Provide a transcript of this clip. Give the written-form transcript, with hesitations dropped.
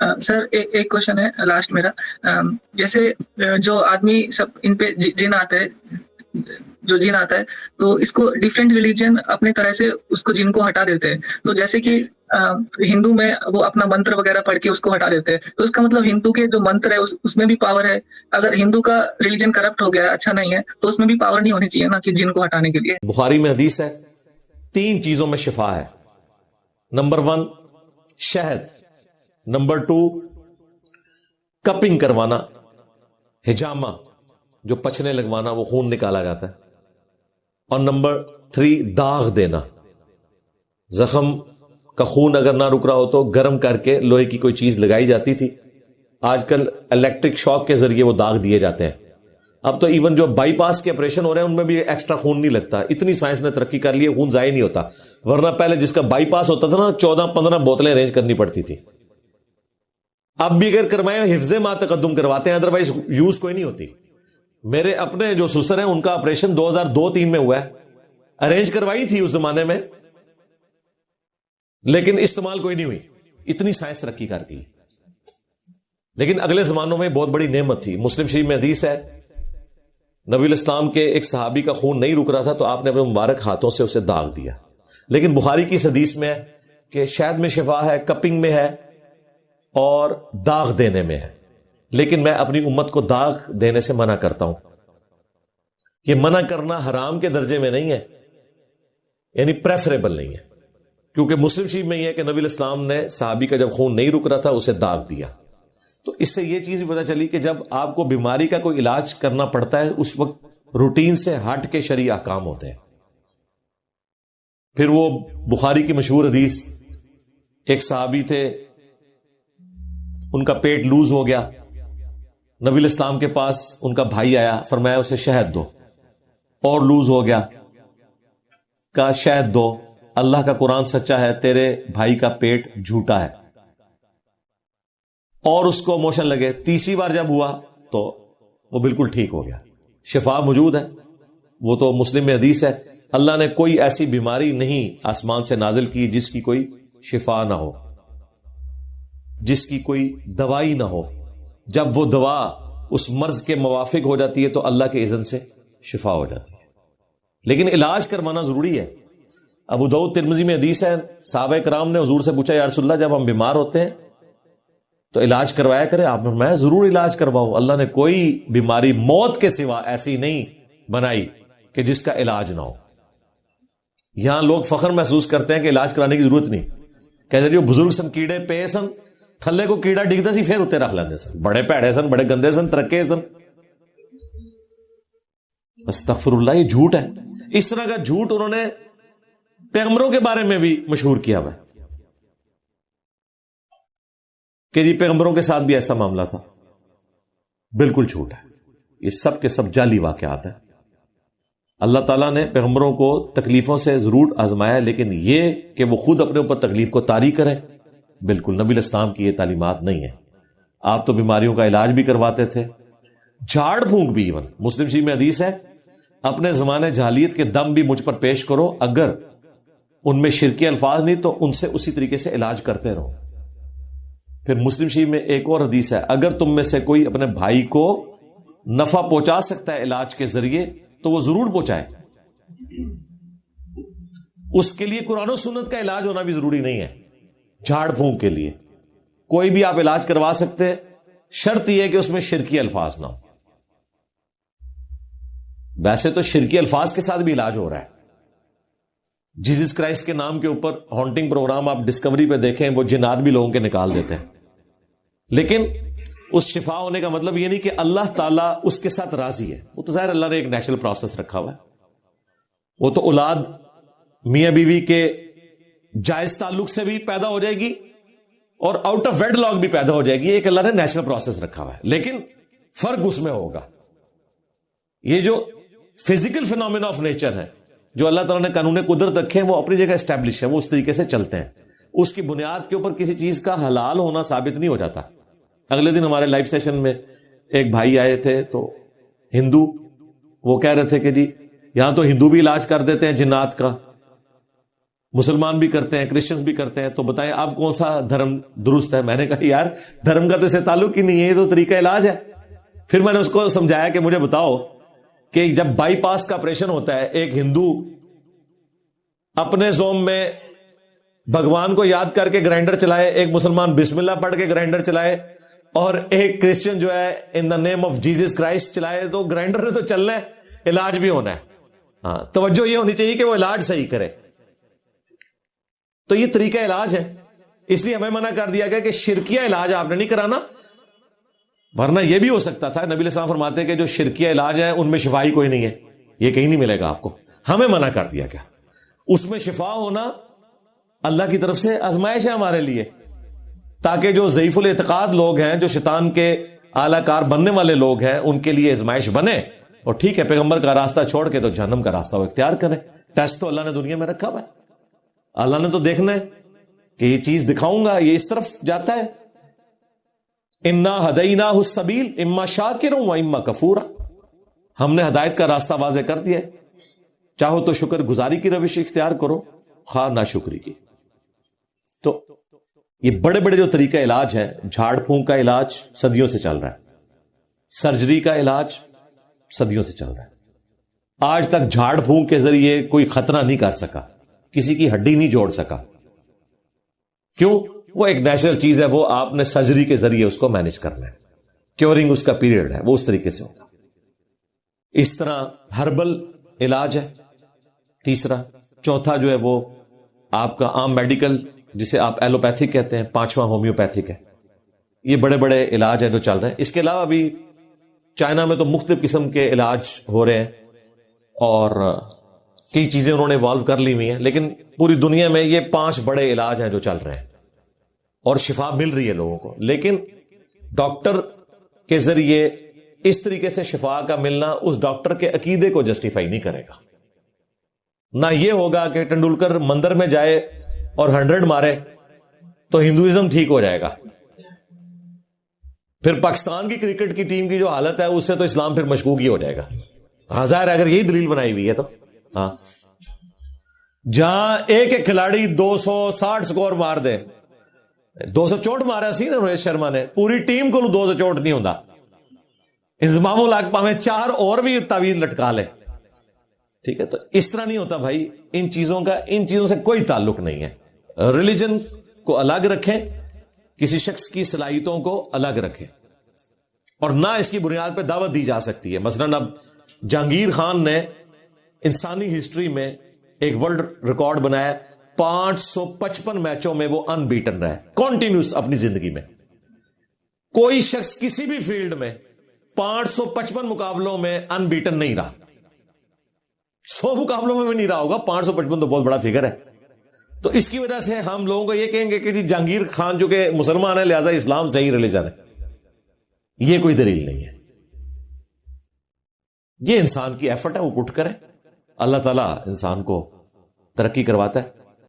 Sir एक question है last मेरा। जैसे जो आदमी सब इन पे जिन आता है, जो जिन आता है, तो इसको डिफरेंट रिलीजन अपने तरह से उसको जिन को हटा देते हैं। तो जैसे कि हिंदू में वो अपना मंत्र वगैरह पढ़ के उसको हटा देते हैं, तो उसका मतलब हिंदू के जो मंत्र है उसमें भी पावर है। अगर हिंदू का रिलीजन करप्ट हो गया, अच्छा नहीं है, तो उसमें भी पावर नहीं होनी चाहिए ना कि जिन को हटाने के लिए। बुखारी में हदीस है, 3 चीजों में शिफा है। नंबर 1 शहद, नंबर 2 कपिंग करवाना, हिजामा जो पचने लगवाना, वो खून निकाला जाता है, और नंबर 3 दाग देना। जख्म का खून अगर ना रुक रहा हो तो गर्म करके लोहे की कोई चीज लगाई जाती थी, आजकल इलेक्ट्रिक शॉक के जरिए वो दाग दिए जाते हैं। अब तो इवन जो बाईपास के ऑपरेशन हो रहे हैं उनमें भी एक्स्ट्रा खून नहीं लगता, इतनी साइंस ने तरक्की कर ली है, खून जाया नहीं होता। वरना पहले जिसका बाईपास होता था ना, 14-15 बोतलें अरेंज करनी पड़ती थी। अब भी अगर करवाए हिफ्ज़े मा तकद्दुम करवाते हैं, अदरवाइज यूज कोई नहीं होती। मेरे अपने जो ससुर हैं उनका ऑपरेशन 2002-3 में हुआ है, अरेंज करवाई थी उस जमाने में, लेकिन इस्तेमाल कोई नहीं हुई, इतनी साइंस तरक्की कर गई। लेकिन अगले जमानों में बहुत बड़ी नेमत थी। मुस्लिम शरीफ में हदीस है, नबी इस्लाम के एक सहाबी का खून नहीं रुक रहा था तो आपने अपने मुबारक हाथों से उसे दाग दिया। लेकिन बुखारी की इस हदीस में है कि शहद में शिफा है, कपिंग में है और दाग देने में है। लेकिन मैं अपनी उम्मत को दाग देने से मना करता हूं। यह मना करना हराम के दर्जे में नहीं है, यानी प्रेफरेबल नहीं है, क्योंकि मुस्लिम शरीफ में यह है कि नबी इस्लाम ने सहाबी का जब खून नहीं रुक रहा था उसे दाग दिया। तो इससे यह चीज भी पता चली कि जब आपको बीमारी का कोई इलाज करना पड़ता है उस वक्त रूटीन से हट के शरई अहकाम होते हैं। फिर वो बुखारी की मशहूर हदीस, एक सहाबी थे, उनका पेट लूज हो गया, नबी इस्लाम के पास उनका भाई आया, फरमाया उसे शहद दो, और लूज हो गया, कहा शहद दो, अल्लाह का कुरान सच्चा है, तेरे भाई का पेट झूठा है, और उसको मोशन लगे। तीसरी बार जब हुआ तो वो बिल्कुल ठीक हो गया, शिफा मौजूद है। वो तो मुस्लिम में हदीस है, अल्लाह ने कोई ऐसी बीमारी नहीं आसमान से नाजिल की जिसकी कोई शिफा ना हो, जिसकी कोई दवाई ना हो। जब वो दवा उस मर्ज के मुवाफिक हो जाती है तो अल्लाह के इज़्न से शिफा हो जाती है। लेकिन इलाज करवाना जरूरी है। अबू दाऊद तिरमिज़ी में हदीस है, सहाबा कराम ने हुजूर से पूछा, या रसूलल्लाह जब हम बीमार होते हैं तो इलाज करवाया करें। आपने फरमाया जरूर इलाज करवाओ, अल्लाह ने कोई बीमारी मौत के सिवा ऐसी नहीं बनाई कि जिसका इलाज ना हो। यहां लोग फख्र महसूस करते हैं कि इलाज कराने की जरूरत नहीं। कहते जो बुजुर्ग सन कीड़े पे सन, थल्ले को कीड़ा डिगदा सी फिर उत्ते रख लेंदे सन, बड़े भैड़े सन, बड़े गंदे सन, तरक्के सन। अस्तगफिरुल्लाह, ये झूठ है। इस तरह का झूठ उन्होंने पैगंबरों के बारे में भी मशहूर किया हुआ कि जी पैगंबरों के साथ भी ऐसा मामला था। बिल्कुल झूठ है, ये सब के सब जाली वाकयात है। अल्लाह ताला ने पैगंबरों को तकलीफों से जरूर आजमाया, लेकिन ये कि वो खुद अपने ऊपर तकलीफ को तारी करें, बिल्कुल नबी इस्लाम की ये तालीमात नहीं है। आप तो बीमारियों का इलाज भी करवाते थे, झाड़ फूंक भी। इवन मुस्लिम शरीफ में हदीस है, अपने जमाने जहालियत के दम भी मुझ पर पेश करो, अगर उनमें शिरकी अल्फाज नहीं तो उनसे उसी तरीके से इलाज करते रहो। फिर मुस्लिम शरीफ में एक और हदीस है, अगर तुम में से कोई अपने भाई को नफा पहुंचा सकता है इलाज के जरिए तो वो जरूर पहुंचाए। उसके लिए कुरान और सुन्नत का इलाज होना भी जरूरी नहीं है। झाड़ फूंक के लिए कोई भी आप इलाज करवा सकते हैं, शर्त यह है कि उसमें शिरकी अल्फाज ना हो। वैसे तो शिरकी अल्फाज के साथ भी इलाज हो रहा है। जीसस क्राइस्ट के नाम के ऊपर हॉन्टिंग प्रोग्राम आप डिस्कवरी पे देखें, वो जिन्नात भी लोगों के निकाल देते हैं। लेकिन उस शिफा होने का मतलब ये नहीं कि अल्लाह ताला उसके साथ राजी है। वो तो जाहिर अल्लाह ने एक नेचुरल प्रोसेस रखा हुआ है। वो तो औलाद मियां बीवी के जायज ताल्लुक से भी पैदा हो जाएगी और आउट ऑफ वेडलॉक भी पैदा हो जाएगी। एक अल्लाह ने नेचुरल प्रोसेस रखा हुआ है, लेकिन फर्क उसमें होगा। ये जो फिजिकल फिनोमेना ऑफ नेचर है, जो अल्लाह ताला ने कानून कुदरत रखे हैं, वो अपनी जगह एस्टैब्लिश है, वो उस तरीके से चलते हैं। उसकी बुनियाद के ऊपर किसी चीज का हलाल होना साबित नहीं हो जाता। अगले दिन हमारे लाइव सेशन में एक भाई आए थे, तो हिंदू, वो कह रहे थे कि जी यहां तो हिंदू भी इलाज कर देते हैं जिन्नात का, مسلمان بھی کرتے ہیں, کرسچنز بھی کرتے ہیں, تو بتائیں اب کون سا دھرم درست ہے؟ میں نے کہا یار دھرم کا تو اسے تعلق ہی نہیں ہے, یہ تو طریقہ علاج ہے. پھر میں نے اس کو سمجھایا کہ مجھے بتاؤ کہ جب بائی پاس کا آپریشن ہوتا ہے, ایک ہندو اپنے زوم میں بھگوان کو یاد کر کے گرائنڈر چلائے, ایک مسلمان بسم اللہ پڑھ کے گرائنڈر چلائے, اور ایک کرسچن جو ہے ان دا نیم آف جیزس کرائسٹ چلائے, تو گرائنڈر نے تو چلنا ہے, علاج بھی ہونا ہے. ہاں, توجہ یہ ہونی چاہیے کہ وہ علاج صحیح کرے. تو یہ طریقہ علاج ہے, اس لیے ہمیں منع کر دیا گیا کہ شرکیہ علاج آپ نے نہیں کرانا, ورنہ یہ بھی ہو سکتا تھا. نبی علیہ السلام فرماتے ہیں کہ جو شرکیہ علاج ہے ان میں شفا ہی کوئی نہیں ہے, یہ کہیں نہیں ملے گا آپ کو. ہمیں منع کر دیا گیا. اس میں شفا ہونا اللہ کی طرف سے آزمائش ہے ہمارے لیے, تاکہ جو ضعیف الاعتقاد لوگ ہیں, جو شیطان کے اعلی کار بننے والے لوگ ہیں, ان کے لیے آزمائش بنے, اور ٹھیک ہے پیغمبر کا راستہ چھوڑ کے تو جہنم کا راستہ وہ اختیار کرے. ٹیسٹ تو اللہ نے دنیا میں رکھا ہوا ہے, اللہ نے تو دیکھنا ہے کہ یہ چیز دکھاؤں گا یہ اس طرف جاتا ہے. انا ہدیناہ السبیل اما شاکر و اما کفورا, ہم نے ہدایت کا راستہ واضح کر دیا ہے, چاہو تو شکر گزاری کی روش اختیار کرو, خواہ ناشکری کی. تو یہ بڑے بڑے جو طریقہ علاج ہیں, جھاڑ پھونک کا علاج صدیوں سے چل رہا ہے, سرجری کا علاج صدیوں سے چل رہا ہے. آج تک جھاڑ پھونک کے ذریعے کوئی خطرہ نہیں کر سکا, کسی کی ہڈی نہیں جوڑ سکا. کیوں؟ وہ ایک نیچرل چیز ہے, وہ آپ نے سرجری کے ذریعے اس کو مینج کرنا ہے, کیورنگ اس کا پیریڈ ہے, وہ اس طریقے سے ہوگا. اس طرح ہربل علاج ہے تیسرا. چوتھا جو ہے وہ آپ کا عام میڈیکل, جسے آپ ایلوپیتھک کہتے ہیں, پانچواں ہومیوپیتھک ہے. یہ بڑے بڑے علاج ہیں جو چل رہے ہیں. اس کے علاوہ بھی چائنا میں تو مختلف قسم کے علاج ہو رہے ہیں, اور کئی چیزیں انہوں نے ایوالو کر لی ہوئی ہیں, لیکن پوری دنیا میں یہ 5 بڑے علاج ہیں جو چل رہے ہیں, اور شفا مل رہی ہے لوگوں کو. لیکن ڈاکٹر کے ذریعے اس طریقے سے شفا کا ملنا اس ڈاکٹر کے عقیدے کو جسٹیفائی نہیں کرے گا. نہ یہ ہوگا کہ ٹنڈولکر مندر میں جائے اور 100 مارے تو ہندوازم ٹھیک ہو جائے گا. پھر پاکستان کی کرکٹ کی ٹیم کی جو حالت ہے اس سے تو اسلام پھر مشکوک ہی ہو جائے گا. ہاں ظاہر ہے اگر یہی دلیل بنائی ہوئی ہے تو. ہاں, جہاں ایک ایک کھلاڑی 260 سکور مار دے, 200 چوٹ مارا سی نا روہت شرما نے, پوری ٹیم کو 200 چوٹ نہیں ہوتا. انضمام الحق میں 4 اور بھی تعویذ لٹکا لے, ٹھیک ہے. تو اس طرح نہیں ہوتا بھائی. ان چیزوں سے کوئی تعلق نہیں ہے. ریلیجن کو الگ رکھیں, کسی شخص کی صلاحیتوں کو الگ رکھیں, اور نہ اس کی بنیاد پہ دعوت دی جا سکتی ہے. مثلاً اب جہانگیر خان نے انسانی ہسٹری میں ایک ورلڈ ریکارڈ بنایا, 555 میچوں میں وہ ان بیٹن رہا ہے کنٹینیوس اپنی زندگی میں. کوئی شخص کسی بھی فیلڈ میں 555 مقابلوں میں ان بیٹن نہیں رہا. 100 مقابلوں میں بھی نہیں رہا ہوگا, 555 تو بہت بڑا فگر ہے. تو اس کی وجہ سے ہم لوگوں کو یہ کہیں گے کہ جی جہانگیر خان جو کہ مسلمان ہے لہذا اسلام صحیح ریلیجن ہے, یہ کوئی دلیل نہیں ہے. یہ انسان کی ایفرٹ ہے, وہ پٹ کرے, اللہ تعالیٰ انسان کو ترقی کرواتا ہے.